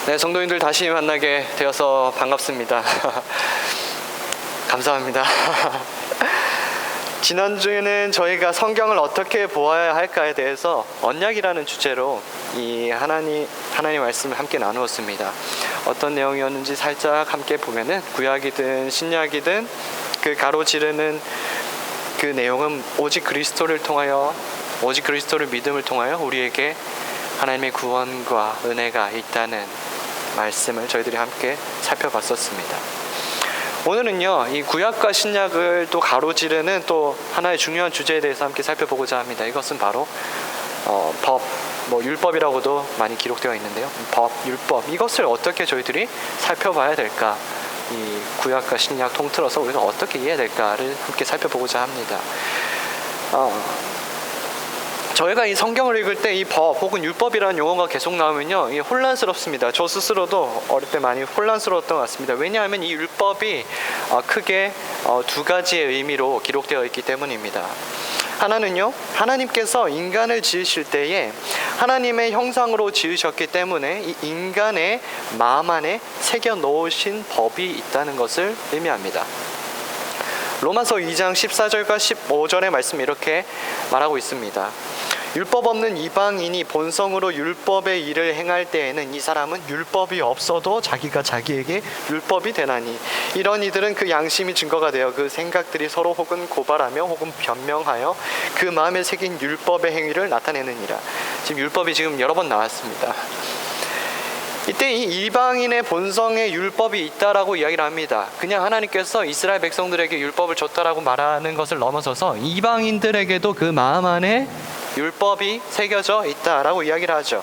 네, 성도님들 다시 만나게 되어서 반갑습니다. 감사합니다. 지난주에는 저희가 성경을 어떻게 보아야 할까에 대해서 언약이라는 주제로 이 하나님 말씀을 함께 나누었습니다. 어떤 내용이었는지 살짝 함께 보면은 구약이든 신약이든 그 가로지르는 그 내용은 오직 그리스도를 믿음을 통하여 우리에게 하나님의 구원과 은혜가 있다는 말씀을 저희들이 함께 살펴봤었습니다. 오늘은요, 이 구약과 신약을 또 가로지르는 또 하나의 중요한 주제에 대해서 함께 살펴보고자 합니다. 이것은 바로 법, 율법이라고도 많이 기록되어 있는데요. 법, 율법, 이것을 어떻게 저희들이 살펴봐야 될까? 이 구약과 신약 통틀어서 우리가 어떻게 이해해야 될까를 함께 살펴보고자 합니다. 저희가 이 성경을 읽을 때 이 법 혹은 율법이라는 용어가 계속 나오면요, 이게 혼란스럽습니다. 저 스스로도 어릴 때 많이 혼란스러웠던 것 같습니다. 왜냐하면 이 율법이 크게 두 가지의 의미로 기록되어 있기 때문입니다. 하나는요, 하나님께서 인간을 지으실 때에 하나님의 형상으로 지으셨기 때문에 이 인간의 마음 안에 새겨 놓으신 법이 있다는 것을 의미합니다. 로마서 2장 14절과 15절의 말씀 이렇게 말하고 있습니다. 율법 없는 이방인이 본성으로 율법의 일을 행할 때에는 이 사람은 율법이 없어도 자기가 자기에게 율법이 되나니 이런 이들은 그 양심이 증거가 되어 그 생각들이 서로 혹은 고발하며 혹은 변명하여 그 마음에 새긴 율법의 행위를 나타내느니라. 지금 율법이 지금 여러 번 나왔습니다. 이때 이 이방인의 본성에 율법이 있다라고 이야기를 합니다. 그냥 하나님께서 이스라엘 백성들에게 율법을 줬다라고 말하는 것을 넘어서서 이방인들에게도 그 마음 안에 율법이 새겨져 있다라고 이야기를 하죠.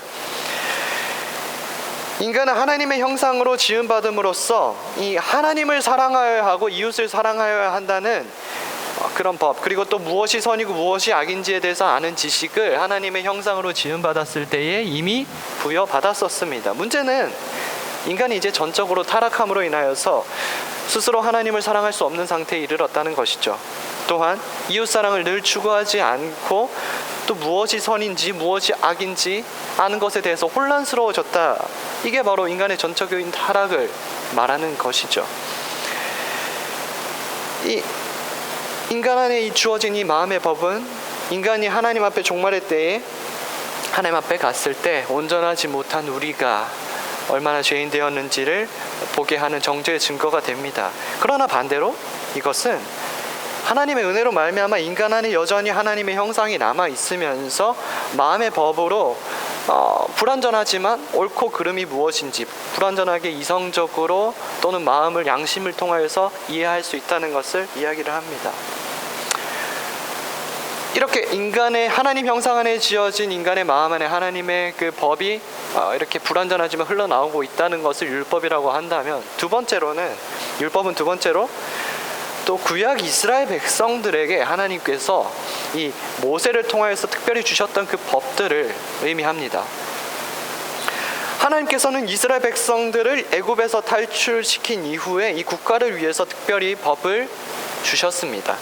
인간은 하나님의 형상으로 지음받음으로써 이 하나님을 사랑하여야 하고 이웃을 사랑하여야 한다는 그런 법, 그리고 또 무엇이 선이고 무엇이 악인지에 대해서 아는 지식을 하나님의 형상으로 지음받았을 때에 이미 부여받았었습니다. 문제는 인간이 이제 전적으로 타락함으로 인하여서 스스로 하나님을 사랑할 수 없는 상태에 이르렀다는 것이죠. 또한 이웃사랑을 늘 추구하지 않고 또 무엇이 선인지 무엇이 악인지 아는 것에 대해서 혼란스러워졌다. 이게 바로 인간의 전적인 타락을 말하는 것이죠. 이 인간 안에 주어진 이 마음의 법은 인간이 하나님 앞에 종말의 때에 하나님 앞에 갔을 때 온전하지 못한 우리가 얼마나 죄인 되었는지를 보게 하는 정죄의 증거가 됩니다. 그러나 반대로 이것은 하나님의 은혜로 말미암아 인간 안에 여전히 하나님의 형상이 남아 있으면서 마음의 법으로 불완전하지만 옳고 그름이 무엇인지 불완전하게 이성적으로 또는 마음을 양심을 통하여서 이해할 수 있다는 것을 이야기를 합니다. 이렇게 인간의 하나님 형상 안에 지어진 인간의 마음 안에 하나님의 그 법이 이렇게 불완전하지만 흘러나오고 있다는 것을 율법이라고 한다면, 율법은 두 번째로 또 구약 이스라엘 백성들에게 하나님께서 이 모세를 통하여서 특별히 주셨던 그 법들을 의미합니다. 하나님께서는 이스라엘 백성들을 애굽에서 탈출시킨 이후에 이 국가를 위해서 특별히 법을 주셨습니다.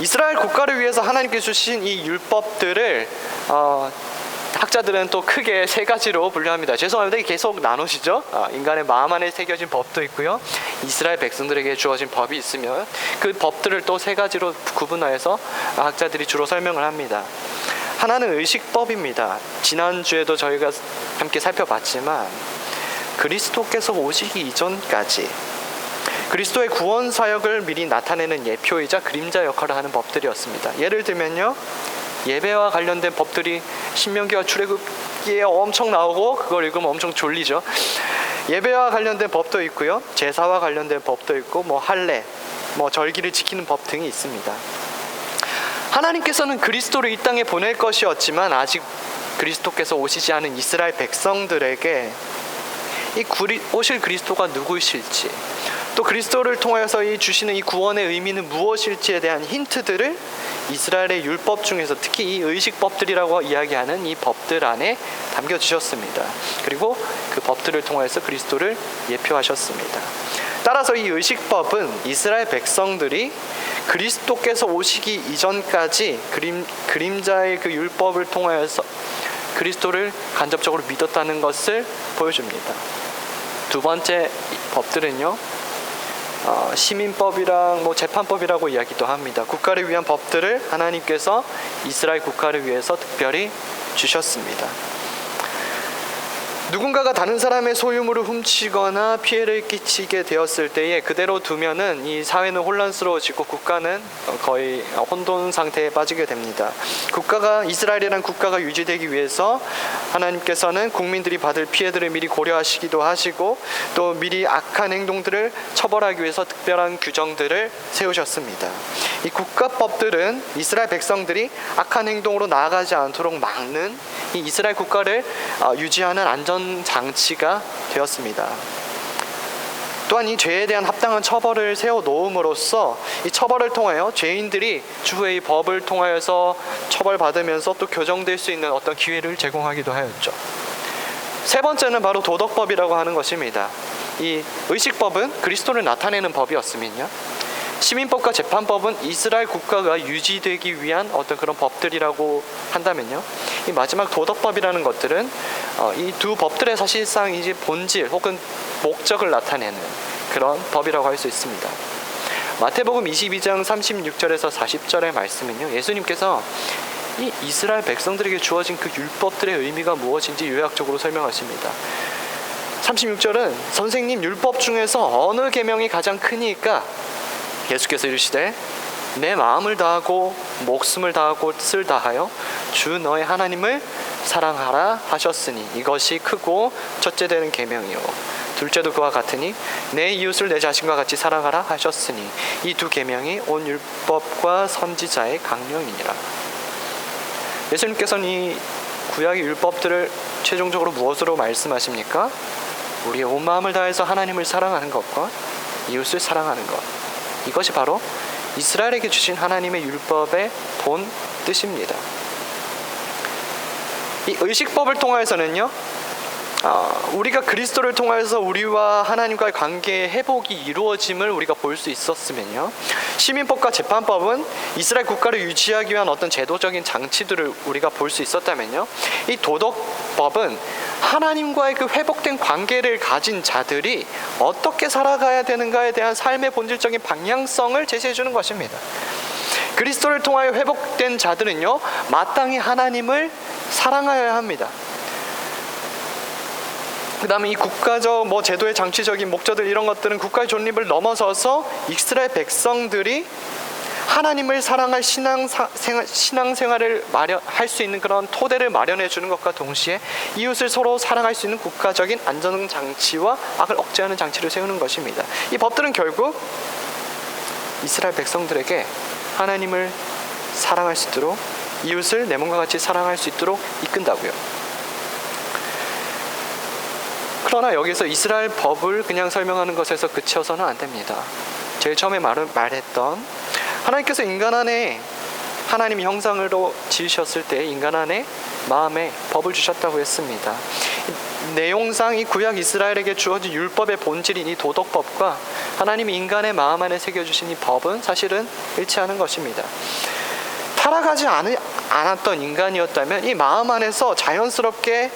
이스라엘 국가를 위해서 하나님께서 주신 이 율법들을 학자들은 또 크게 세 가지로 분류합니다. 죄송합니다. 계속 나누시죠. 인간의 마음 안에 새겨진 법도 있고요, 이스라엘 백성들에게 주어진 법이 있으면 그 법들을 또 세 가지로 구분하여서 학자들이 주로 설명을 합니다. 하나는 의식법입니다. 지난주에도 저희가 함께 살펴봤지만 그리스도께서 오시기 이전까지 그리스도의 구원 사역을 미리 나타내는 예표이자 그림자 역할을 하는 법들이었습니다. 예를 들면요, 예배와 관련된 법들이 신명기와 출애굽기에 엄청 나오고 그걸 읽으면 엄청 졸리죠. 예배와 관련된 법도 있고요, 제사와 관련된 법도 있고 할례, 절기를 지키는 법 등이 있습니다. 하나님께서는 그리스도를 이 땅에 보낼 것이었지만 아직 그리스도께서 오시지 않은 이스라엘 백성들에게 이 오실 그리스도가 누구이실지, 또 그리스도를 통해서 이 주시는 이 구원의 의미는 무엇일지에 대한 힌트들을 이스라엘의 율법 중에서 특히 이 의식법들이라고 이야기하는 이 법들 안에 담겨주셨습니다. 그리고 그 법들을 통해서 그리스도를 예표하셨습니다. 따라서 이 의식법은 이스라엘 백성들이 그리스도께서 오시기 이전까지 그림자의 그 율법을 통하여서 그리스도를 간접적으로 믿었다는 것을 보여줍니다. 두 번째 법들은요, 시민법이랑 재판법이라고 이야기도 합니다. 국가를 위한 법들을 하나님께서 이스라엘 국가를 위해서 특별히 주셨습니다. 누군가가 다른 사람의 소유물을 훔치거나 피해를 끼치게 되었을 때에 그대로 두면은 이 사회는 혼란스러워지고 국가는 거의 혼돈 상태에 빠지게 됩니다. 이스라엘이라는 국가가 유지되기 위해서 하나님께서는 국민들이 받을 피해들을 미리 고려하시기도 하시고, 또 미리 악한 행동들을 처벌하기 위해서 특별한 규정들을 세우셨습니다. 이 국가법들은 이스라엘 백성들이 악한 행동으로 나아가지 않도록 막는 이 이스라엘 국가를 유지하는 안전 장치가 되었습니다. 또한 이 죄에 대한 합당한 처벌을 세워 놓음으로써 이 처벌을 통하여 죄인들이 추후에 이 법을 통하여서 처벌받으면서 또 교정될 수 있는 어떤 기회를 제공하기도 하였죠. 세 번째는 바로 도덕법이라고 하는 것입니다. 이 의식법은 그리스도를 나타내는 법이었으면요, 시민법과 재판법은 이스라엘 국가가 유지되기 위한 어떤 그런 법들이라고 한다면요, 이 마지막 도덕법이라는 것들은 이 두 법들의 사실상 이제 본질 혹은 목적을 나타내는 그런 법이라고 할 수 있습니다. 마태복음 22장 36절에서 40절의 말씀은요, 예수님께서 이 이스라엘 백성들에게 주어진 그 율법들의 의미가 무엇인지 요약적으로 설명하십니다. 36절은 선생님, 율법 중에서 어느 계명이 가장 크니까? 예수께서 이르시되 내 마음을 다하고 목숨을 다하고 뜻을 다하여 주 너의 하나님을 사랑하라 하셨으니 이것이 크고 첫째 되는 계명이요 둘째도 그와 같으니 내 이웃을 내 자신과 같이 사랑하라 하셨으니 이 두 계명이 온 율법과 선지자의 강령이니라. 예수님께서는 이 구약의 율법들을 최종적으로 무엇으로 말씀하십니까? 우리의 온 마음을 다해서 하나님을 사랑하는 것과 이웃을 사랑하는 것, 이것이 바로 이스라엘에게 주신 하나님의 율법의 본 뜻입니다. 이 의식법을 통하여서는요, 우리가 그리스도를 통해서 우리와 하나님과의 관계의 회복이 이루어짐을 우리가 볼 수 있었으면요, 시민법과 재판법은 이스라엘 국가를 유지하기 위한 어떤 제도적인 장치들을 우리가 볼 수 있었다면요, 이 도덕법은 하나님과의 그 회복된 관계를 가진 자들이 어떻게 살아가야 되는가에 대한 삶의 본질적인 방향성을 제시해 주는 것입니다. 그리스도를 통하여 회복된 자들은요, 마땅히 하나님을 사랑하여야 합니다. 그 다음에 이 국가적 제도의 장치적인 목적들, 이런 것들은 국가의 존립을 넘어서서 이스라엘 백성들이 하나님을 사랑할 신앙생활을 할 수 있는 그런 토대를 마련해 주는 것과 동시에 이웃을 서로 사랑할 수 있는 국가적인 안전장치와 악을 억제하는 장치를 세우는 것입니다. 이 법들은 결국 이스라엘 백성들에게 하나님을 사랑할 수 있도록, 이웃을 내 몸과 같이 사랑할 수 있도록 이끈다고요. 그러나 여기서 이스라엘 법을 그냥 설명하는 것에서 그쳐서는 안 됩니다. 제일 처음에 말했던 하나님께서 인간 안에 하나님의 형상으로 지으셨을 때 인간 안에 마음에 법을 주셨다고 했습니다. 내용상 이 구약 이스라엘에게 주어진 율법의 본질인 이 도덕법과 하나님이 인간의 마음 안에 새겨주신 이 법은 사실은 일치하는 것입니다. 타락하지 않았던 인간이었다면 이 마음 안에서 자연스럽게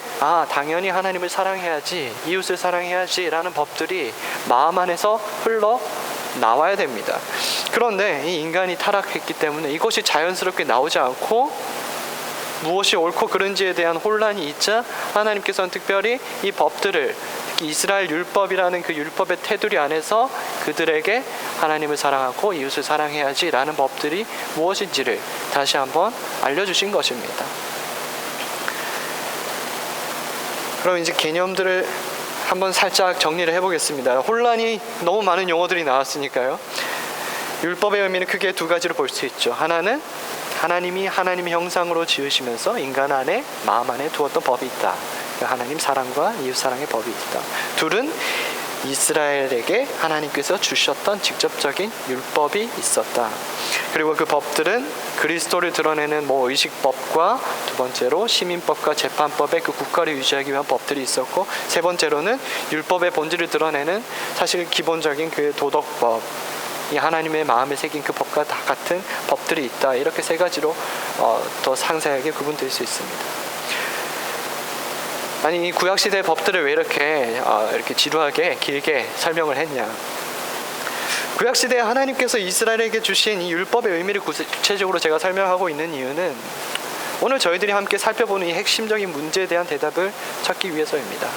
당연히 하나님을 사랑해야지, 이웃을 사랑해야지 라는 법들이 마음 안에서 흘러 나와야 됩니다. 그런데 이 인간이 타락했기 때문에 이것이 자연스럽게 나오지 않고 무엇이 옳고 그른지에 대한 혼란이 있자 하나님께서는 특별히 이 법들을, 특히 이스라엘 율법이라는 그 율법의 테두리 안에서 그들에게 하나님을 사랑하고 이웃을 사랑해야지 라는 법들이 무엇인지를 다시 한번 알려주신 것입니다. 그럼 이제 개념들을 한번 살짝 정리를 해보겠습니다. 혼란이 너무 많은 용어들이 나왔으니까요. 율법의 의미는 크게 두 가지로 볼 수 있죠. 하나는 하나님이 하나님의 형상으로 지으시면서 인간 안에, 마음 안에 두었던 법이 있다. 하나님 사랑과 이웃 사랑의 법이 있다. 둘은 이스라엘에게 하나님께서 주셨던 직접적인 율법이 있었다. 그리고 그 법들은 그리스도를 드러내는 의식법과, 두 번째로 시민법과 재판법의 그 국가를 유지하기 위한 법들이 있었고, 세 번째로는 율법의 본질을 드러내는 사실 기본적인 그 도덕법, 이 하나님의 마음에 새긴 그 법과 다 같은 법들이 있다. 이렇게 세 가지로 더 상세하게 구분될 수 있습니다. 아니 이 구약 시대 법들을 왜 이렇게 지루하게 길게 설명을 했냐? 구약 시대에 하나님께서 이스라엘에게 주신 이 율법의 의미를 구체적으로 제가 설명하고 있는 이유는 오늘 저희들이 함께 살펴보는 이 핵심적인 문제에 대한 대답을 찾기 위해서입니다.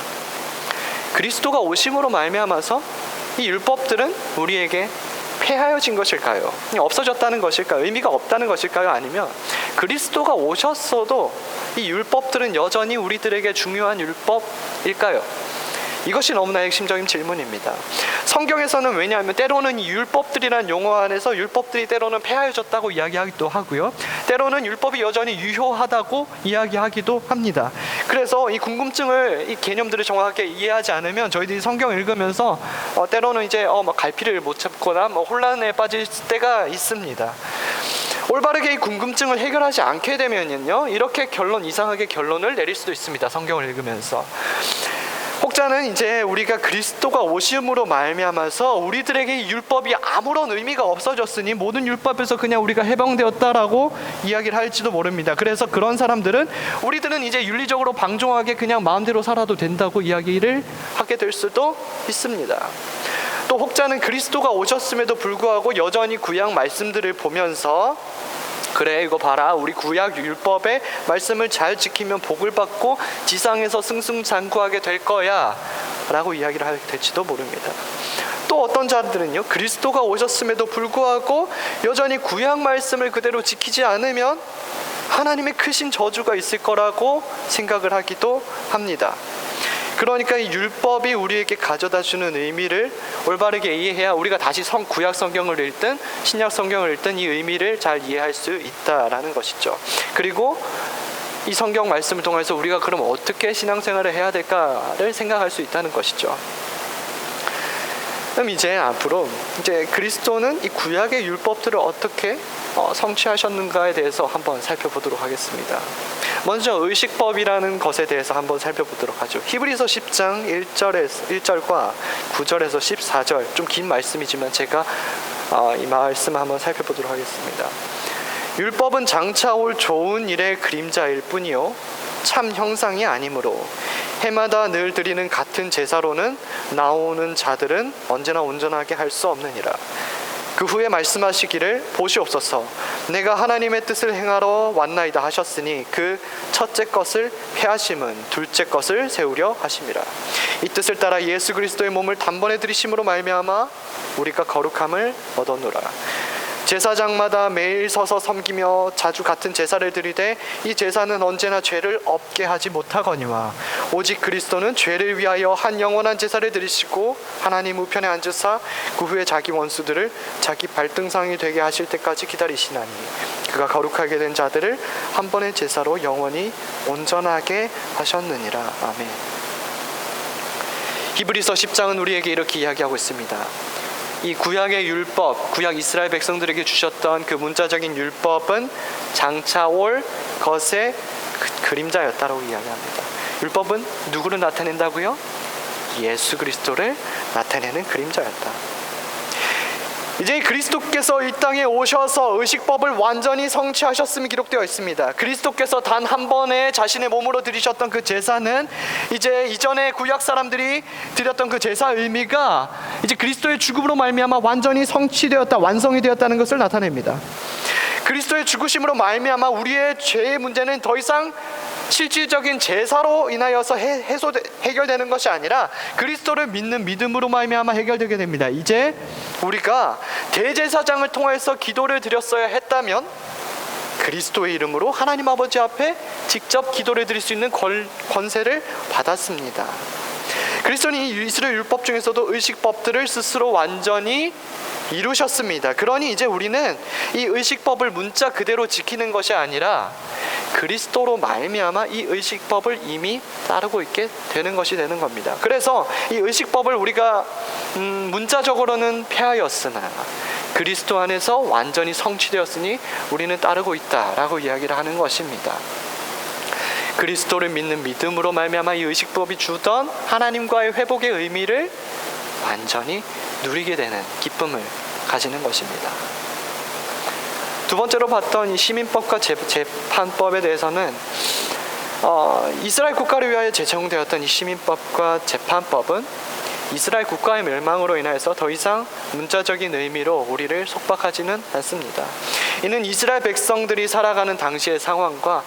그리스도가 오심으로 말미암아서 이 율법들은 우리에게 폐하여진 것일까요? 없어졌다는 것일까요? 의미가 없다는 것일까요? 아니면 그리스도가 오셨어도 이 율법들은 여전히 우리들에게 중요한 율법일까요? 이것이 너무나 핵심적인 질문입니다. 성경에서는 왜냐하면 때로는 이 율법들이란 용어 안에서 율법들이 때로는 폐하여졌다고 이야기하기도 하고요, 때로는 율법이 여전히 유효하다고 이야기하기도 합니다. 그래서 이 궁금증을, 이 개념들을 정확하게 이해하지 않으면 저희들이 성경을 읽으면서 때로는 이제 갈피를 못 잡거나 혼란에 빠질 때가 있습니다. 올바르게 이 궁금증을 해결하지 않게 되면요, 이렇게 이상하게 결론을 내릴 수도 있습니다. 성경을 읽으면서 혹자는 이제 우리가 그리스도가 오심으로 말미암아서 우리들에게 이 율법이 아무런 의미가 없어졌으니 모든 율법에서 그냥 우리가 해방되었다라고 이야기를 할지도 모릅니다. 그래서 그런 사람들은 우리들은 이제 윤리적으로 방종하게 그냥 마음대로 살아도 된다고 이야기를 하게 될 수도 있습니다. 또 혹자는 그리스도가 오셨음에도 불구하고 여전히 구약 말씀들을 보면서 그래 이거 봐라, 우리 구약 율법의 말씀을 잘 지키면 복을 받고 지상에서 승승장구하게 될 거야 라고 이야기를 하게 될지도 모릅니다. 또 어떤 자들은요, 그리스도가 오셨음에도 불구하고 여전히 구약 말씀을 그대로 지키지 않으면 하나님의 크신 저주가 있을 거라고 생각을 하기도 합니다. 그러니까 이 율법이 우리에게 가져다주는 의미를 올바르게 이해해야 우리가 다시 구약 성경을 읽든 신약 성경을 읽든 이 의미를 잘 이해할 수 있다라는 것이죠. 그리고 이 성경 말씀을 통해서 우리가 그럼 어떻게 신앙생활을 해야 될까를 생각할 수 있다는 것이죠. 그럼 이제 앞으로 그리스도는 이 구약의 율법들을 어떻게 성취하셨는가에 대해서 한번 살펴보도록 하겠습니다. 먼저 의식법이라는 것에 대해서 한번 살펴보도록 하죠. 히브리서 10장 1절과 9절에서 14절, 좀 긴 말씀이지만 제가 이 말씀을 한번 살펴보도록 하겠습니다. 율법은 장차 올 좋은 일의 그림자일 뿐이요 참 형상이 아니므로 해마다 늘 드리는 같은 제사로는 나오는 자들은 언제나 온전하게 할 수 없느니라. 그 후에 말씀하시기를 보시옵소서, 내가 하나님의 뜻을 행하러 왔나이다 하셨으니 그 첫째 것을 폐하심은 둘째 것을 세우려 하심이라. 이 뜻을 따라 예수 그리스도의 몸을 단번에 들이심으로 말미암아 우리가 거룩함을 얻었노라. 제사장마다 매일 서서 섬기며 자주 같은 제사를 드리되 이 제사는 언제나 죄를 없게 하지 못하거니와 오직 그리스도는 죄를 위하여 한 영원한 제사를 드리시고 하나님 우편에 앉으사 그 후에 자기 원수들을 자기 발등상이 되게 하실 때까지 기다리시나니 그가 거룩하게 된 자들을 한 번의 제사로 영원히 온전하게 하셨느니라. 아멘. 히브리서 10장은 우리에게 이렇게 이야기하고 있습니다. 이 구약의 율법, 구약 이스라엘 백성들에게 주셨던 그 문자적인 율법은 장차 올 것의 그림자였다라고 이야기합니다. 율법은 누구를 나타낸다고요? 예수 그리스도를 나타내는 그림자였다. 이제 그리스도께서 이 땅에 오셔서 의식법을 완전히 성취하셨음이 기록되어 있습니다. 그리스도께서 단 한 번에 자신의 몸으로 드리셨던 그 제사는 이제 이전에 구약 사람들이 드렸던 그 제사 의미가 이제 그리스도의 죽음으로 말미암아 완전히 성취되었다, 완성이 되었다는 것을 나타냅니다. 그리스도의 죽으심으로 말미암아 우리의 죄의 문제는 더 이상 실질적인 제사로 인하여서 해결되는 것이 아니라 그리스도를 믿는 믿음으로 말미암아 해결되게 됩니다. 이제 우리가 대제사장을 통해서 기도를 드렸어야 했다면 그리스도의 이름으로 하나님 아버지 앞에 직접 기도를 드릴 수 있는 권세를 받았습니다. 그리스도는 이 이스라엘 율법 중에서도 의식법들을 스스로 완전히 이루셨습니다. 그러니 이제 우리는 이 의식법을 문자 그대로 지키는 것이 아니라 그리스도로 말미암아 이 의식법을 이미 따르고 있게 되는 것이 되는 겁니다. 그래서 이 의식법을 우리가 문자적으로는 폐하였으나 그리스도 안에서 완전히 성취되었으니 우리는 따르고 있다라고 이야기를 하는 것입니다. 그리스도를 믿는 믿음으로 말미암아 이 의식법이 주던 하나님과의 회복의 의미를 완전히 누리게 되는 기쁨을 가지는 것입니다. 두 번째로 봤던 이 시민법과 재판법에 대해서는 이스라엘 국가를 위하여 제정되었던 이 시민법과 재판법은 이스라엘 국가의 멸망으로 인하여서 더 이상 문자적인 의미로 우리를 속박하지는 않습니다. 이는 이스라엘 백성들이 살아가는 당시의 상황과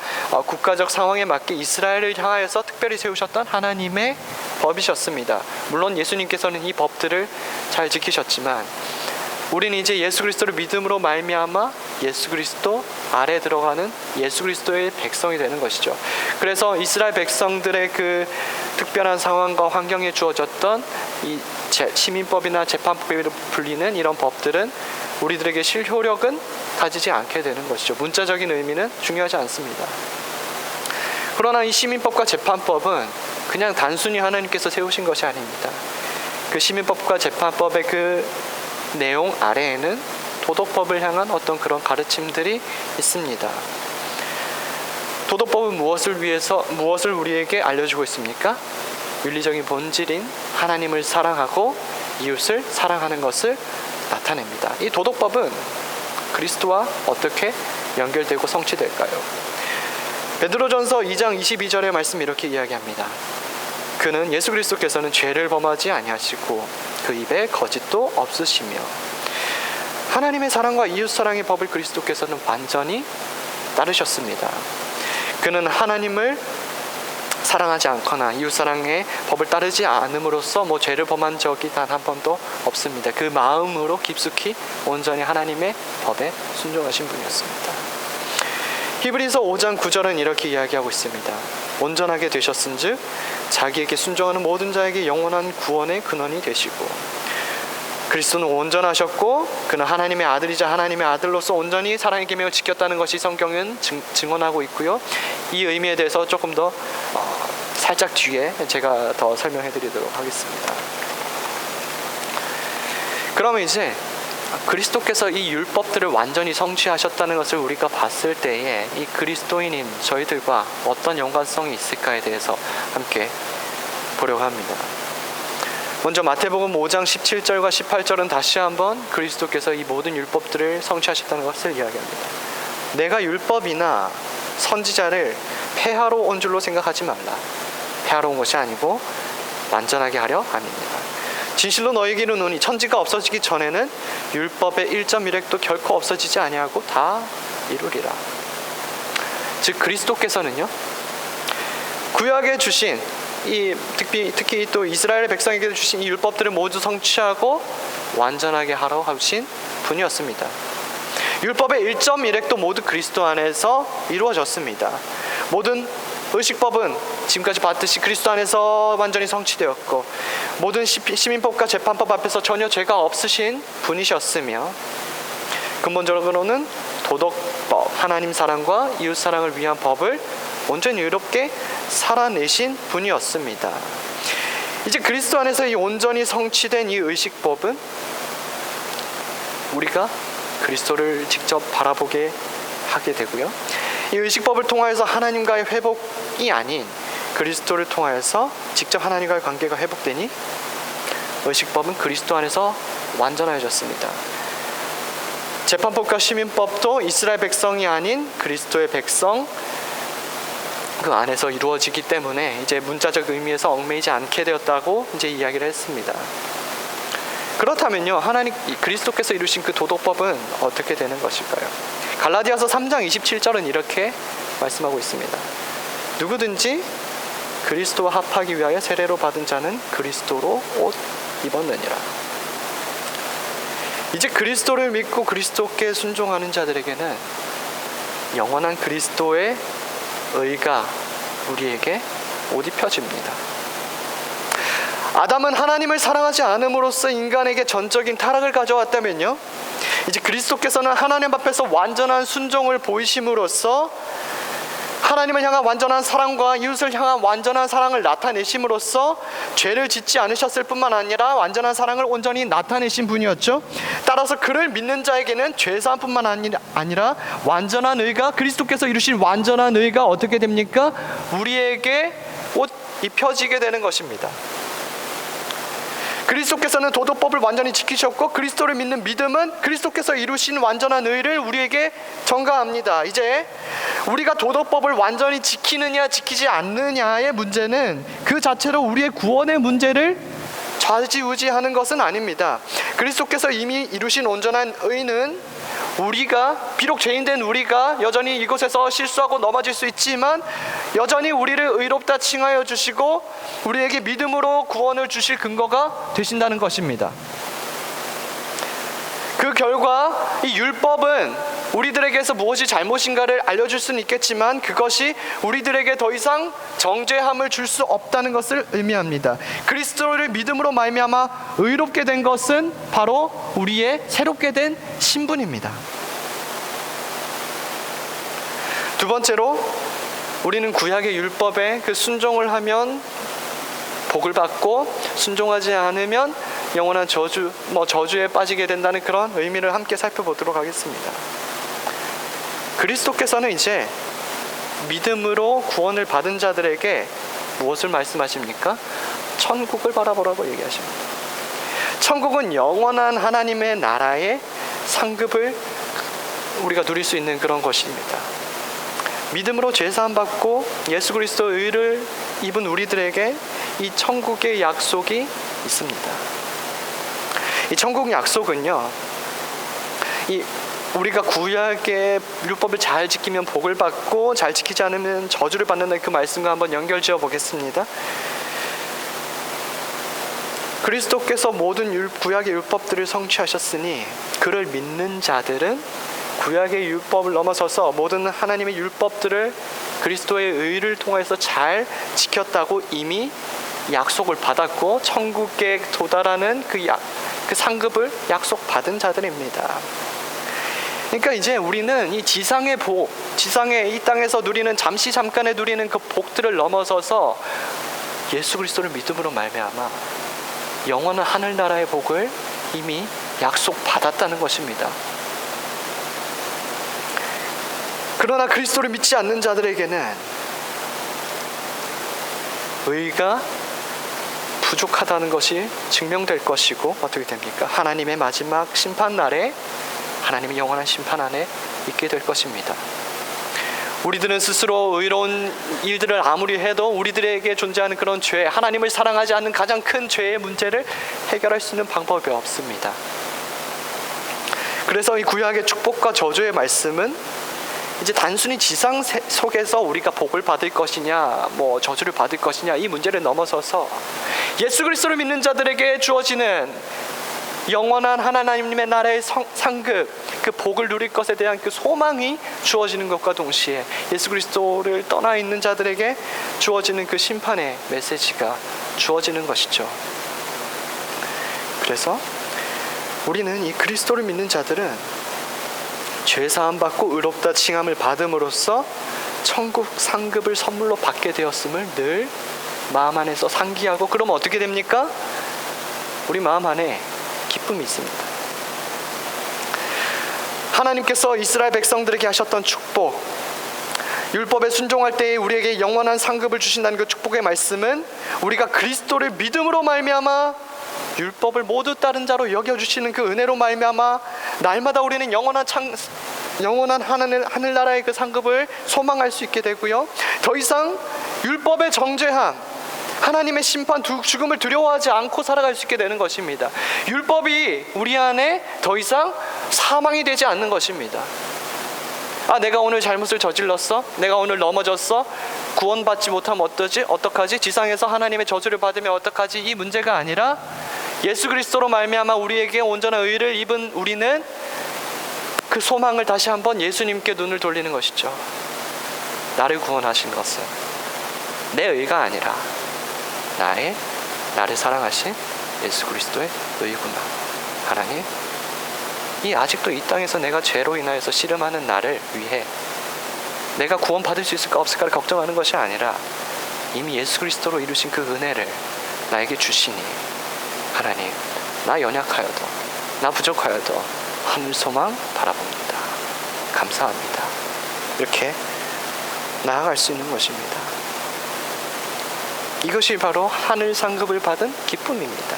국가적 상황에 맞게 이스라엘을 향하여서 특별히 세우셨던 하나님의 법이셨습니다. 물론 예수님께서는 이 법들을 잘 지키셨지만 우리는 이제 예수 그리스도를 믿음으로 말미암아 예수 그리스도 아래 들어가는 예수 그리스도의 백성이 되는 것이죠. 그래서 이스라엘 백성들의 그 특별한 상황과 환경에 주어졌던 이 시민법이나 재판법으로 불리는 이런 법들은 우리들에게 실효력은 가지지 않게 되는 것이죠. 문자적인 의미는 중요하지 않습니다. 그러나 이 시민법과 재판법은 그냥 단순히 하나님께서 세우신 것이 아닙니다. 그 시민법과 재판법의 그 내용 아래에는 도덕법을 향한 어떤 그런 가르침들이 있습니다. 도덕법은 무엇을 우리에게 알려주고 있습니까? 윤리적인 본질인 하나님을 사랑하고 이웃을 사랑하는 것을 나타냅니다. 이 도덕법은 그리스도와 어떻게 연결되고 성취될까요? 베드로전서 2장 22절의 말씀 이렇게 이야기합니다. 그는 예수 그리스도께서는 죄를 범하지 아니하시고 그 입에 거짓도 없으시며 하나님의 사랑과 이웃 사랑의 법을 그리스도께서는 완전히 따르셨습니다. 그는 하나님을 사랑하지 않거나 이웃 사랑의 법을 따르지 않음으로써 죄를 범한 적이 단 한 번도 없습니다. 그 마음으로 깊숙이 온전히 하나님의 법에 순종하신 분이었습니다. 히브리서 5장 9절은 이렇게 이야기하고 있습니다. 온전하게 되셨은즉 자기에게 순종하는 모든 자에게 영원한 구원의 근원이 되시고 그리스도는 온전하셨고 그는 하나님의 아들이자 하나님의 아들로서 온전히 사랑의 계명을 지켰다는 것이 성경은 증언하고 있고요. 이 의미에 대해서 조금 더 살짝 뒤에 제가 더 설명해 드리도록 하겠습니다. 그러면 이제 그리스도께서 이 율법들을 완전히 성취하셨다는 것을 우리가 봤을 때에 이 그리스도인인 저희들과 어떤 연관성이 있을까에 대해서 함께 보려고 합니다. 먼저 마태복음 5장 17절과 18절은 다시 한번 그리스도께서 이 모든 율법들을 성취하셨다는 것을 이야기합니다. 내가 율법이나 선지자를 폐하러 온 줄로 생각하지 말라. 폐하러 온 것이 아니고 완전하게 하려 함입니다. 진실로 너희에게 이르노니 천지가 없어지기 전에는 율법의 1.1획도 결코 없어지지 아니하고 다 이루리라. 즉 그리스도께서는요 구약에 주신 특히 또 이스라엘 백성에게 주신 이 율법들을 모두 성취하고 완전하게 하러 하신 분이었습니다. 율법의 1.1획도 모두 그리스도 안에서 이루어졌습니다. 모든 의식법은 지금까지 봤듯이 그리스도 안에서 완전히 성취되었고 모든 시민법과 재판법 앞에서 전혀 죄가 없으신 분이셨으며 근본적으로는 도덕법, 하나님 사랑과 이웃 사랑을 위한 법을 온전히 의롭게 살아내신 분이었습니다. 이제 그리스도 안에서 이 온전히 성취된 이 의식법은 우리가 그리스도를 직접 바라보게 하게 되고요. 이 의식법을 통하여서 하나님과의 회복이 아닌 그리스도를 통하여서 직접 하나님과의 관계가 회복되니 의식법은 그리스도 안에서 완전해졌습니다. 재판법과 시민법도 이스라엘 백성이 아닌 그리스도의 백성 그 안에서 이루어지기 때문에 이제 문자적 의미에서 얽매이지 않게 되었다고 이제 이야기를 했습니다. 그렇다면요, 그리스도께서 이루신 그 도덕법은 어떻게 되는 것일까요? 갈라디아서 3장 27절은 이렇게 말씀하고 있습니다. 누구든지 그리스도와 합하기 위하여 세례로 받은 자는 그리스도로 옷 입었느니라. 이제 그리스도를 믿고 그리스도께 순종하는 자들에게는 영원한 그리스도의 의가 우리에게 옷 입혀집니다. 아담은 하나님을 사랑하지 않음으로써 인간에게 전적인 타락을 가져왔다면요, 이제 그리스도께서는 하나님 앞에서 완전한 순종을 보이심으로써 하나님을 향한 완전한 사랑과 이웃을 향한 완전한 사랑을 나타내심으로써 죄를 짓지 않으셨을 뿐만 아니라 완전한 사랑을 온전히 나타내신 분이었죠. 따라서 그를 믿는 자에게는 죄사함뿐만 아니라 완전한 의가, 그리스도께서 이루신 완전한 의가 어떻게 됩니까? 우리에게 옷 입혀지게 되는 것입니다. 그리스도께서는 도덕법을 완전히 지키셨고 그리스도를 믿는 믿음은 그리스도께서 이루신 완전한 의를 우리에게 전가합니다. 이제 우리가 도덕법을 완전히 지키느냐 지키지 않느냐의 문제는 그 자체로 우리의 구원의 문제를 좌지우지하는 것은 아닙니다. 그리스도께서 이미 이루신 온전한 의는 우리가 비록 죄인된 우리가 여전히 이곳에서 실수하고 넘어질 수 있지만 여전히 우리를 의롭다 칭하여 주시고 우리에게 믿음으로 구원을 주실 근거가 되신다는 것입니다. 그 결과 이 율법은 우리들에게서 무엇이 잘못인가를 알려줄 수는 있겠지만 그것이 우리들에게 더 이상 정죄함을 줄 수 없다는 것을 의미합니다. 그리스도를 믿음으로 말미암아 의롭게 된 것은 바로 우리의 새롭게 된 신분입니다. 두 번째로 우리는 구약의 율법에 그 순종을 하면 복을 받고 순종하지 않으면 영원한 저주에 빠지게 된다는 그런 의미를 함께 살펴보도록 하겠습니다. 그리스도께서는 이제 믿음으로 구원을 받은 자들에게 무엇을 말씀하십니까? 천국을 바라보라고 얘기하십니다. 천국은 영원한 하나님의 나라의 상급을 우리가 누릴 수 있는 그런 것입니다. 믿음으로 죄사함 받고 예수 그리스도의 의를 입은 우리들에게 이 천국의 약속이 있습니다. 이 천국 약속은요, 우리가 구약의 율법을 잘 지키면 복을 받고 잘 지키지 않으면 저주를 받는다는 그 말씀과 한번 연결지어 보겠습니다. 그리스도께서 모든 구약의 율법들을 성취하셨으니 그를 믿는 자들은 구약의 율법을 넘어서서 모든 하나님의 율법들을 그리스도의 의를 통해서 잘 지켰다고 이미 약속을 받았고 천국에 도달하는 그 상급을 약속받은 자들입니다. 그러니까 이제 우리는 이 지상의 복, 지상의 이 땅에서 누리는 잠깐에 누리는 그 복들을 넘어서서 예수 그리스도를 믿음으로 말미암아 영원한 하늘나라의 복을 이미 약속받았다는 것입니다. 그러나 그리스도를 믿지 않는 자들에게는 의가 부족하다는 것이 증명될 것이고 어떻게 됩니까? 하나님의 마지막 심판날에 하나님의 영원한 심판 안에 있게 될 것입니다. 우리들은 스스로 의로운 일들을 아무리 해도 우리들에게 존재하는 그런 죄, 하나님을 사랑하지 않는 가장 큰 죄의 문제를 해결할 수 있는 방법이 없습니다. 그래서 이 구약의 축복과 저주의 말씀은 이제 단순히 지상 속에서 우리가 복을 받을 것이냐, 저주를 받을 것이냐 이 문제를 넘어서서 예수 그리스도를 믿는 자들에게 주어지는 영원한 하나님의 나라의 상급, 그 복을 누릴 것에 대한 그 소망이 주어지는 것과 동시에 예수 그리스도를 떠나 있는 자들에게 주어지는 그 심판의 메시지가 주어지는 것이죠. 그래서 우리는 이 그리스도를 믿는 자들은 죄사함 받고 의롭다 칭함을 받음으로써 천국 상급을 선물로 받게 되었음을 늘 마음 안에서 상기하고, 그러면 어떻게 됩니까? 우리 마음 안에 기쁨이 있습니다. 하나님께서 이스라엘 백성들에게 하셨던 축복, 율법에 순종할 때에 우리에게 영원한 상급을 주신다는 그 축복의 말씀은 우리가 그리스도를 믿음으로 말미암아 율법을 모두 따른 자로 여겨주시는 그 은혜로 말미암아 날마다 우리는 영원한 하늘나라의 그 상급을 소망할 수 있게 되고요, 더 이상 율법의 정죄함, 하나님의 심판, 죽음을 두려워하지 않고 살아갈 수 있게 되는 것입니다. 율법이 우리 안에 더 이상 사망이 되지 않는 것입니다. 내가 오늘 잘못을 저질렀어? 내가 오늘 넘어졌어? 구원받지 못하면 어떡하지? 지상에서 하나님의 저주를 받으면 어떡하지? 이 문제가 아니라 예수 그리스도로 말미암아 우리에게 온전한 의를 입은 우리는 그 소망을 다시 한번 예수님께 눈을 돌리는 것이죠. 나를 구원하신 것은 내 의가 아니라 나를 사랑하신 예수 그리스도의 의구나. 하나님, 아직도 이 땅에서 내가 죄로 인하여서 씨름하는 나를 위해 내가 구원받을 수 있을까 없을까를 걱정하는 것이 아니라 이미 예수 그리스도로 이루신 그 은혜를 나에게 주시니 하나님, 나 연약하여도 나 부족하여도 하늘 소망 바라봅니다. 감사합니다. 이렇게 나아갈 수 있는 것입니다. 이것이 바로 하늘 상급을 받은 기쁨입니다.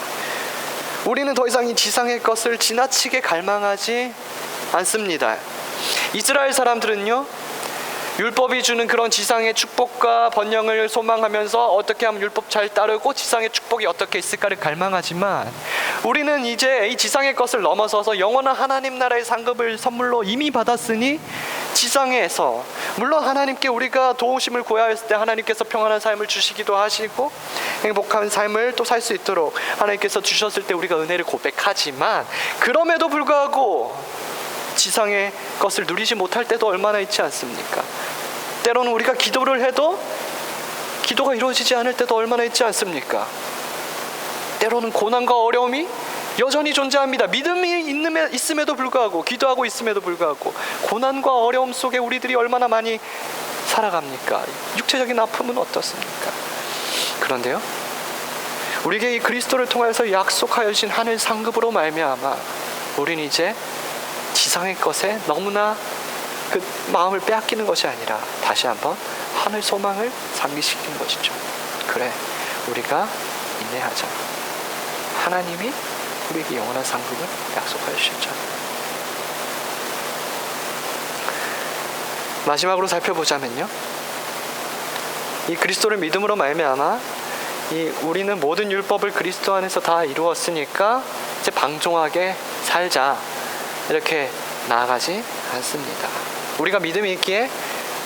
우리는 더 이상 이 지상의 것을 지나치게 갈망하지 않습니다. 이스라엘 사람들은요, 율법이 주는 그런 지상의 축복과 번영을 소망하면서 어떻게 하면 율법 잘 따르고 지상의 축복이 어떻게 있을까를 갈망하지만, 우리는 이제 이 지상의 것을 넘어서서 영원한 하나님 나라의 상급을 선물로 이미 받았으니, 지상에서 물론 하나님께 우리가 도우심을 구해야 했을 때 하나님께서 평안한 삶을 주시기도 하시고 행복한 삶을 또 살 수 있도록 하나님께서 주셨을 때 우리가 은혜를 고백하지만, 그럼에도 불구하고 지상의 것을 누리지 못할 때도 얼마나 있지 않습니까? 때로는 우리가 기도를 해도 기도가 이루어지지 않을 때도 얼마나 있지 않습니까? 때로는 고난과 어려움이 여전히 존재합니다. 믿음이 있음에도 불구하고, 기도하고 있음에도 불구하고 고난과 어려움 속에 우리들이 얼마나 많이 살아갑니까? 육체적인 아픔은 어떻습니까? 그런데요, 우리에게 이 그리스도를 통해서 약속하여 주신 하늘 상급으로 말미암아 우리는 이제 지상의 것에 너무나 그 마음을 빼앗기는 것이 아니라 다시 한번 하늘 소망을 상기시키는 것이죠. 그래, 우리가 인내하자. 하나님이 우리에게 영원한 상급을 약속하여 주셨죠. 마지막으로 살펴보자면요, 이 그리스도를 믿음으로 말미암아 우리는 모든 율법을 그리스도 안에서 다 이루었으니까 이제 방종하게 살자, 이렇게 나아가지 않습니다. 우리가 믿음이 있기에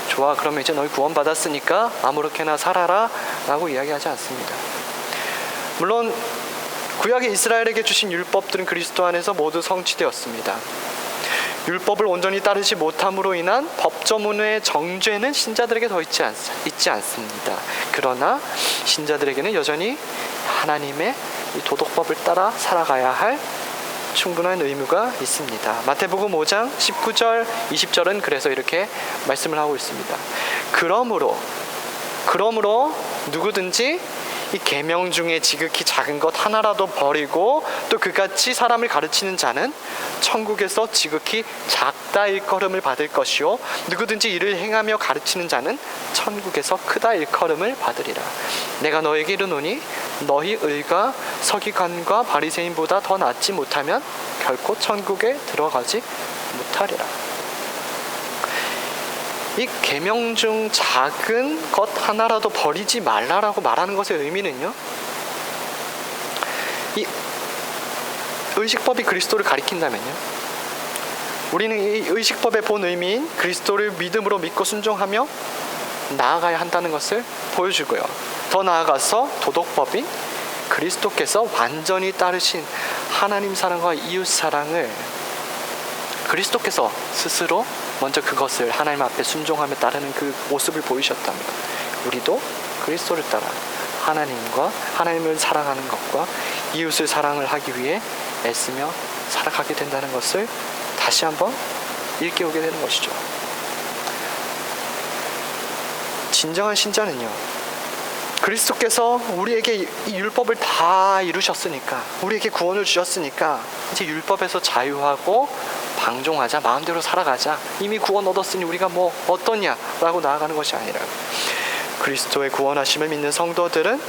좋아, 그러면 이제 너희 구원 받았으니까 아무렇게나 살아라 라고 이야기하지 않습니다. 물론 구약의 이스라엘에게 주신 율법들은 그리스도 안에서 모두 성취되었습니다. 율법을 온전히 따르지 못함으로 인한 법조문의 정죄는 신자들에게 더 있지 않습니다. 그러나 신자들에게는 여전히 하나님의 이 도덕법을 따라 살아가야 할 충분한 의무가 있습니다. 마태복음 5장 19절 20절은 그래서 이렇게 말씀을 하고 있습니다. 그러므로 누구든지 이 계명 중에 지극히 작은 것 하나라도 버리고 또 그같이 사람을 가르치는 자는 천국에서 지극히 작다 일컬음을 받을 것이요, 누구든지 이를 행하며 가르치는 자는 천국에서 크다 일컬음을 받으리라. 내가 너에게 이르노니 너희 의가 서기관과 바리새인보다 더 낫지 못하면 결코 천국에 들어가지 못하리라. 이 계명 중 작은 것 하나라도 버리지 말라라고 말하는 것의 의미는요, 이 의식법이 그리스도를 가리킨다면요, 우리는 이 의식법의 본 의미인 그리스도를 믿음으로 믿고 순종하며 나아가야 한다는 것을 보여주고요, 더 나아가서 도덕법인 그리스도께서 완전히 따르신 하나님 사랑과 이웃 사랑을 그리스도께서 스스로 먼저 그것을 하나님 앞에 순종하며 따르는 그 모습을 보이셨다면, 우리도 그리스도를 따라 하나님을 사랑하는 것과 이웃을 사랑을 하기 위해 애쓰며 살아가게 된다는 것을 다시 한번 일깨우게 되는 것이죠. 진정한 신자는요, 그리스도께서 우리에게 이 율법을 다 이루셨으니까, 우리에게 구원을 주셨으니까 이제 율법에서 자유하고 방종하자, 마음대로 살아가자, 이미 구원 얻었으니 우리가 뭐 어떠냐 라고 나아가는 것이 아니라, 그리스도의 구원하심을 믿는 성도들은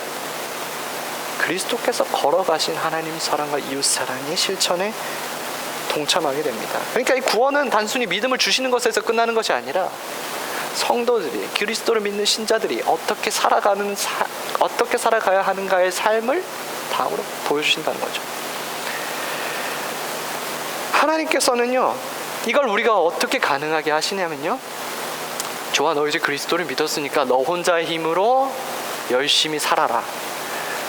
그리스도께서 걸어가신 하나님 사랑과 이웃 사랑의 실천에 동참하게 됩니다. 그러니까 이 구원은 단순히 믿음을 주시는 것에서 끝나는 것이 아니라, 성도들이, 그리스도를 믿는 신자들이 어떻게 살아가야 하는가의 삶을 다음으로 보여주신다는 거죠. 하나님께서는요, 이걸 우리가 어떻게 가능하게 하시냐면요, 좋아, 너 이제 그리스도를 믿었으니까 너 혼자의 힘으로 열심히 살아라,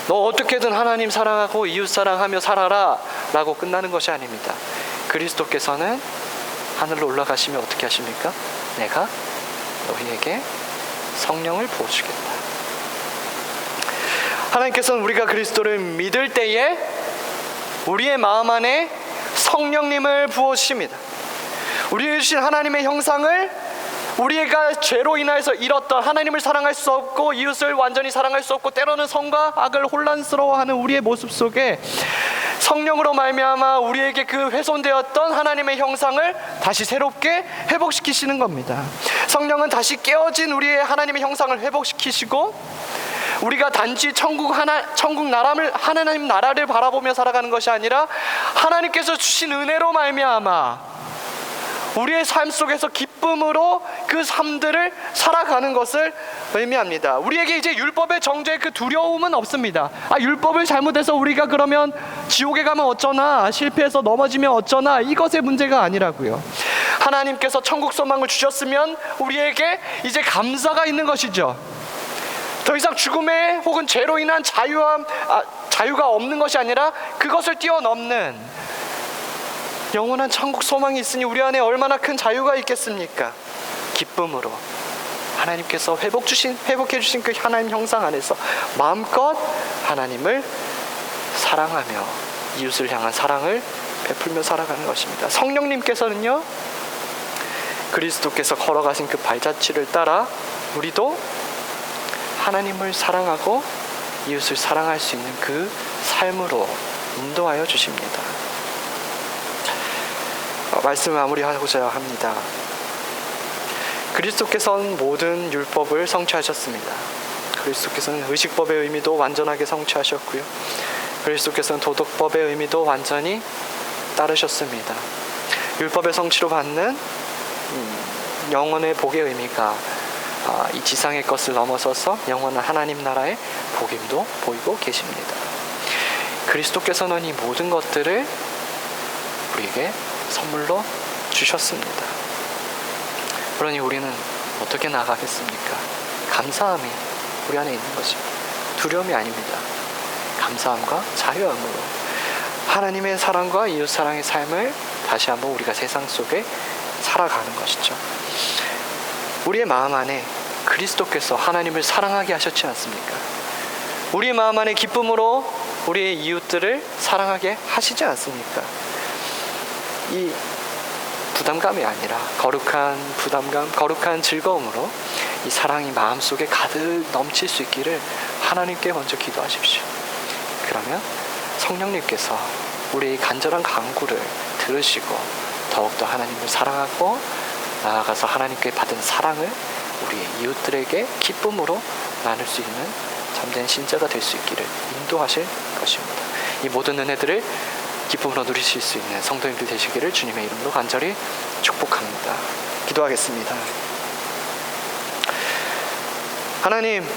너 어떻게든 하나님 사랑하고 이웃 사랑하며 살아라 라고 끝나는 것이 아닙니다. 그리스도께서는 하늘로 올라가시면 어떻게 하십니까? 내가 너희에게 성령을 부어주겠다. 하나님께서는 우리가 그리스도를 믿을 때에 우리의 마음 안에 성령님을 부어주십니다. 우리에게 주신 하나님의 형상을, 우리가 죄로 인하여서 잃었던, 하나님을 사랑할 수 없고 이웃을 완전히 사랑할 수 없고 때로는 선과 악을 혼란스러워하는 우리의 모습 속에 성령으로 말미암아 우리에게 그 훼손되었던 하나님의 형상을 다시 새롭게 회복시키시는 겁니다. 성령은 다시 깨어진 우리의 하나님의 형상을 회복시키시고, 우리가 단지 하나님 나라를 바라보며 살아가는 것이 아니라 하나님께서 주신 은혜로 말미암아 우리의 삶 속에서 기쁨으로 그 삶들을 살아가는 것을 의미합니다. 우리에게 이제 율법의 정죄의 그 두려움은 없습니다. 율법을 잘못해서 우리가 그러면 지옥에 가면 어쩌나, 실패해서 넘어지면 어쩌나, 이것의 문제가 아니라고요. 하나님께서 천국 소망을 주셨으면 우리에게 이제 감사가 있는 것이죠. 더 이상 죽음에 혹은 죄로 인한 자유가 없는 것이 아니라 그것을 뛰어넘는 영원한 천국 소망이 있으니 우리 안에 얼마나 큰 자유가 있겠습니까? 기쁨으로 하나님께서 회복해 주신 그 하나님 형상 안에서 마음껏 하나님을 사랑하며 이웃을 향한 사랑을 베풀며 살아가는 것입니다. 성령님께서는요, 그리스도께서 걸어가신 그 발자취를 따라 우리도 하나님을 사랑하고 이웃을 사랑할 수 있는 그 삶으로 인도하여 주십니다. 말씀을 마무리하고자 합니다. 그리스도께서는 모든 율법을 성취하셨습니다. 그리스도께서는 의식법의 의미도 완전하게 성취하셨고요, 그리스도께서는 도덕법의 의미도 완전히 따르셨습니다. 율법의 성취로 받는 영원의 복의 의미가 이 지상의 것을 넘어서서 영원한 하나님 나라의 복임도 보이고 계십니다. 그리스도께서는 이 모든 것들을 우리에게 선물로 주셨습니다. 그러니 우리는 어떻게 나아가겠습니까? 감사함이 우리 안에 있는 것입니다. 두려움이 아닙니다. 감사함과 자유함으로 하나님의 사랑과 이웃 사랑의 삶을 다시 한번 우리가 세상 속에 살아가는 것이죠. 우리의 마음 안에 그리스도께서 하나님을 사랑하게 하셨지 않습니까? 우리의 마음 안에 기쁨으로 우리의 이웃들을 사랑하게 하시지 않습니까? 이 부담감이 아니라 거룩한 부담감, 거룩한 즐거움으로 이 사랑이 마음속에 가득 넘칠 수 있기를 하나님께 먼저 기도하십시오. 그러면 성령님께서 우리의 간절한 간구를 들으시고 더욱더 하나님을 사랑하고 나아가서 하나님께 받은 사랑을 우리의 이웃들에게 기쁨으로 나눌 수 있는 참된 신자가 될 수 있기를 인도하실 것입니다. 이 모든 은혜들을 기쁨으로 누리실 수 있는 성도님들 되시기를 주님의 이름으로 간절히 축복합니다. 기도하겠습니다. 하나님,